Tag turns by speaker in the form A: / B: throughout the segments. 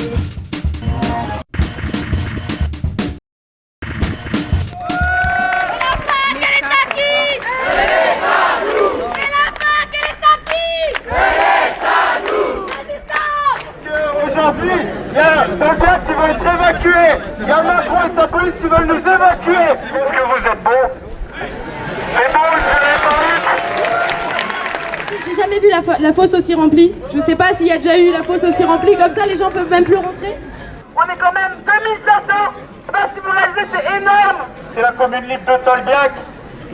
A: Aujourd'hui, il y a Tolbiac qui veut être évacué. Il y a Macron et sa police qui veulent nous évacuer. Est-ce que vous êtes bon? C'est bon,
B: J'ai jamais vu la fosse aussi remplie. Je sais pas s'il y a déjà eu la fosse aussi remplie. Comme ça, les gens peuvent même plus rentrer.
C: On est quand même 2500. Je sais pas si vous réalisez, c'est énorme.
A: C'est la commune libre de Tolbiac.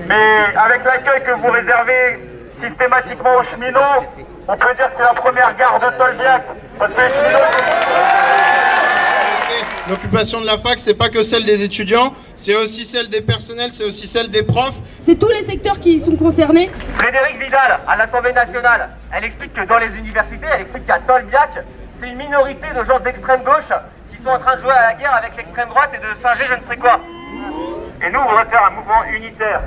A: Mais avec l'accueil que vous réservez systématiquement aux cheminots, on peut dire que c'est la première gare de Tolbiac. Parce que les cheminots...
D: L'occupation de la fac, c'est pas que celle des étudiants, c'est aussi celle des personnels, c'est aussi celle des profs.
B: C'est tous les secteurs qui sont concernés.
C: Frédérique Vidal, à l'Assemblée nationale, elle explique que dans les universités, elle explique qu'à Tolbiac, c'est une minorité de gens d'extrême gauche qui sont en train de jouer à la guerre avec l'extrême droite et de singer je ne sais quoi.
A: Et nous, on va faire un mouvement unitaire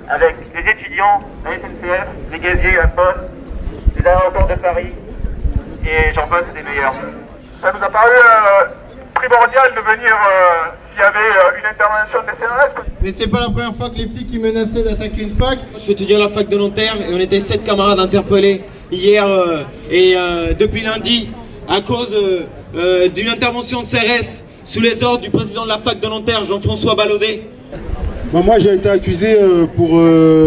A: avec les étudiants, la SNCF, les gaziers, la Poste, les aéroports de Paris, et j'en passe, c'est des meilleurs. Ça nous a paru primordial de venir s'il y avait une intervention des CNRS.
D: Mais c'est pas la première fois que les flics ils menaçaient d'attaquer une fac.
E: Je suis étudiant à la fac de Nanterre et on était 7 camarades interpellés hier et depuis lundi à cause d'une intervention de CRS sous les ordres du président de la fac de Nanterre, Jean-François Ballaudet.
F: Moi j'ai été accusé pour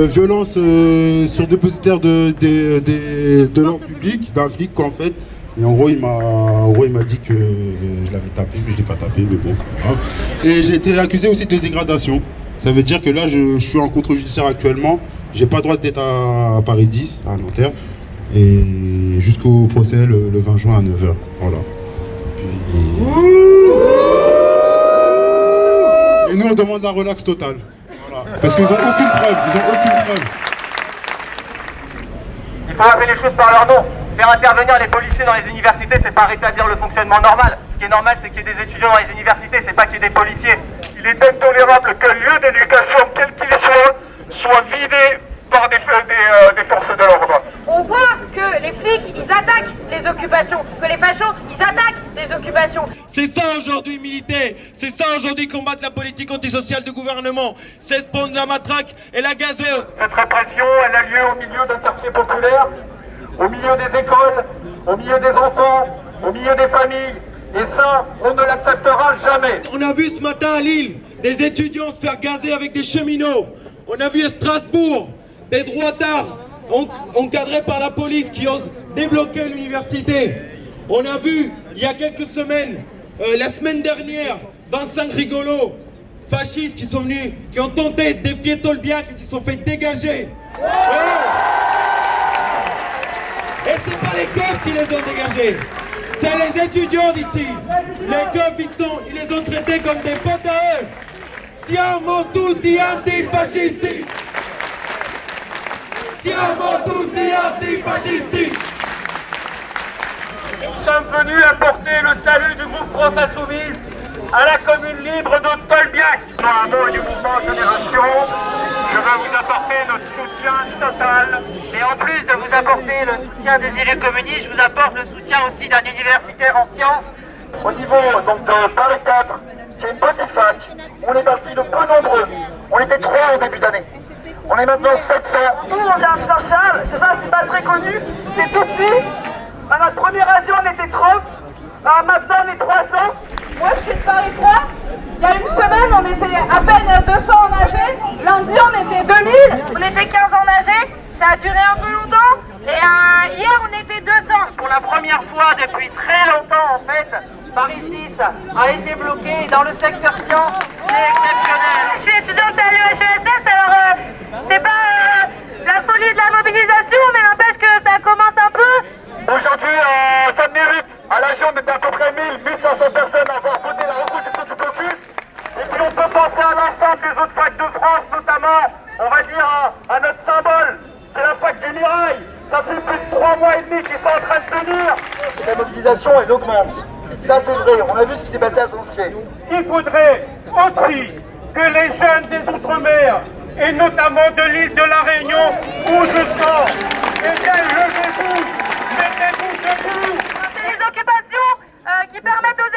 F: violence sur dépositaire de l'ordre public, d'un flic en fait. Et en gros il m'a dit que je l'avais tapé, mais je l'ai pas tapé, mais bon c'est pas grave. Et j'ai été accusé aussi de dégradation. Ça veut dire que là je suis en contrôle judiciaire actuellement. J'ai pas le droit d'être à Paris 10, à Nanterre. Et jusqu'au procès le 20 juin à 9h. Voilà. Et nous on demande la relax totale. Voilà. Parce qu'ils ont aucune preuve,
C: Il faut appeler les choses par leur nom. Faire intervenir les policiers dans les universités, c'est pas rétablir le fonctionnement normal. Ce qui est normal, c'est qu'il y ait des étudiants dans les universités, c'est pas qu'il y ait des policiers.
A: Il est intolérable qu'un lieu d'éducation, quel qu'il soit vidé par des forces de l'ordre.
G: On voit que les flics, ils attaquent les occupations, que les fachos, ils attaquent les occupations.
E: C'est ça aujourd'hui militer, c'est ça aujourd'hui combattre la politique antisociale du gouvernement. C'est se prendre la matraque et la gazeuse.
A: Cette répression, elle a lieu au milieu d'un quartier populaire, au milieu des écoles, au milieu des enfants, au milieu des familles. Et ça, on ne l'acceptera jamais.
E: On a vu ce matin à Lille des étudiants se faire gazer avec des cheminots. On a vu à Strasbourg des droitards encadrés par la police qui osent débloquer l'université. On a vu il y a quelques semaines, la semaine dernière, 25 rigolos fascistes qui sont venus, qui ont tenté de défier Tolbiac et qui se sont fait dégager. Et c'est pas les keufs qui les ont dégagés, c'est les étudiants d'ici. Les keufs, ils les ont traités comme des potes à eux. Siamo tutti antifascisti. Siamo tutti antifascisti.
A: Nous sommes venus apporter le salut du groupe France Insoumise à la commune libre de Tolbiac. Dans un mot du mouvement Génération, je veux vous apporter notre soutien total.
C: Et en plus de vous apporter le soutien des élus communistes, je vous apporte le soutien aussi d'un universitaire en sciences.
A: Au niveau donc, de Paris 4, qui est une petite fac, on est parti de peu nombreux. On était 3 au début d'année. On est maintenant 700.
C: Nous, on vient de Saint-Charles. Saint-Charles, c'est pas très connu, c'est tout petit. À notre première région, on était 30. Maintenant, on est 300.
G: Moi, je suis de Paris 3. Il y a une semaine, on était à peine 200 en AG. Lundi, on était 2000. On était 15 en AG. Ça a duré un peu longtemps. Et hier, on était 200.
C: Pour la première fois depuis très longtemps, en fait, Paris 6 a été bloqué dans le secteur sciences. C'est exceptionnel.
G: Je suis étudiante à l'UHESS, alors c'est pas la folie de la mobilisation, mais n'empêche que ça commence un peu.
A: Aujourd'hui, ça mérite. À la on était à peu près 1500 personnes à avoir voté la reconduction du blocus. Et puis on peut penser à l'ensemble des autres facs de France, notamment, on va dire, à notre symbole. C'est la fac du Mirail. Ça fait plus de 3 mois et demi qu'ils sont en train de tenir.
H: La mobilisation, elle augmente. Ça, c'est vrai. On a vu ce qui s'est passé à Sancier.
A: Il faudrait aussi que les jeunes des Outre-mer, et notamment de l'île de la Réunion, où je sens, eh bien, levez-vous, mettez-vous debout.
G: C'est les occupations qui permettent aux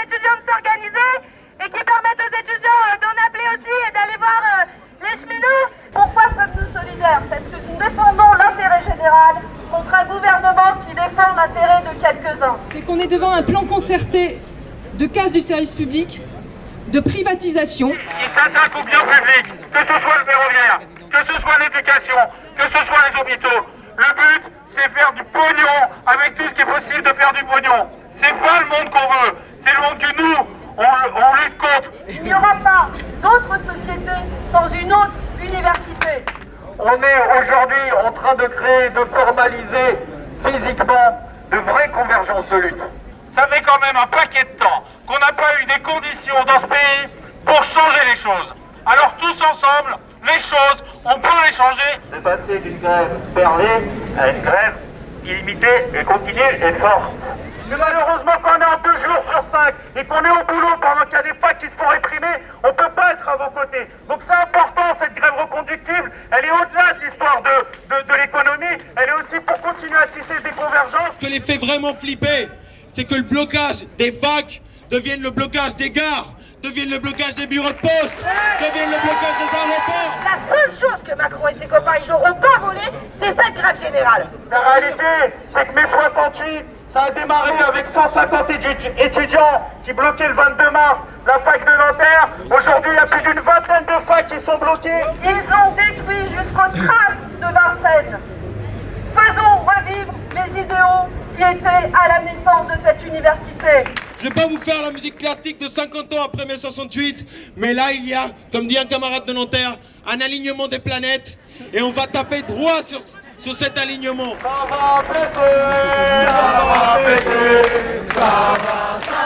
I: qu'on est devant un plan concerté de casse du service public, de privatisation.
A: Qui s'attaque au bien public, que ce soit le ferroviaire, que ce soit l'éducation, que ce soit les hôpitaux. Le but, c'est faire du pognon avec tout ce qui est possible de faire du pognon. C'est pas le monde qu'on veut, c'est le monde que nous, on lutte contre.
G: Il n'y aura pas d'autre société sans une autre université.
A: On est aujourd'hui en train de créer, de formaliser physiquement de vraies convergences de lutte. Ça fait quand même un paquet de temps qu'on n'a pas eu des conditions dans ce pays pour changer les choses. Alors tous ensemble, les choses, on peut les changer. De passer d'une grève perlée à une grève illimitée et continue et forte. Mais malheureusement, quand on est en 2 jours sur 5 et qu'on est au boulot pendant qu'il y a des facs qui se font réprimer, on ne peut pas être à vos côtés. Donc c'est important, cette grève reconductible. Elle est au-delà de l'histoire de l'économie. Elle est aussi pour continuer à tisser des convergences.
E: Ce que les fait vraiment flipper, c'est que le blocage des facs devienne le blocage des gares, devienne le blocage des bureaux de poste, devienne le blocage des aéroports.
G: La seule chose que Macron et ses copains ils n'auront pas volé, c'est cette grève générale.
A: La réalité, c'est que mai 68, ça a démarré avec 150 étudiants qui bloquaient le 22 mars la fac de Nanterre. Aujourd'hui, il y a plus d'une vingtaine de facs qui sont bloqués.
G: Ils ont détruit jusqu'aux traces de Vincennes. Faisons revivre les idéaux qui étaient à la naissance de cette université.
E: Je vais pas vous faire la musique classique de 50 ans après mai 68, mais là il y a, comme dit un camarade de Nanterre, un alignement des planètes et on va taper droit sur cet alignement.
A: Ça va péter, ça va péter, ça va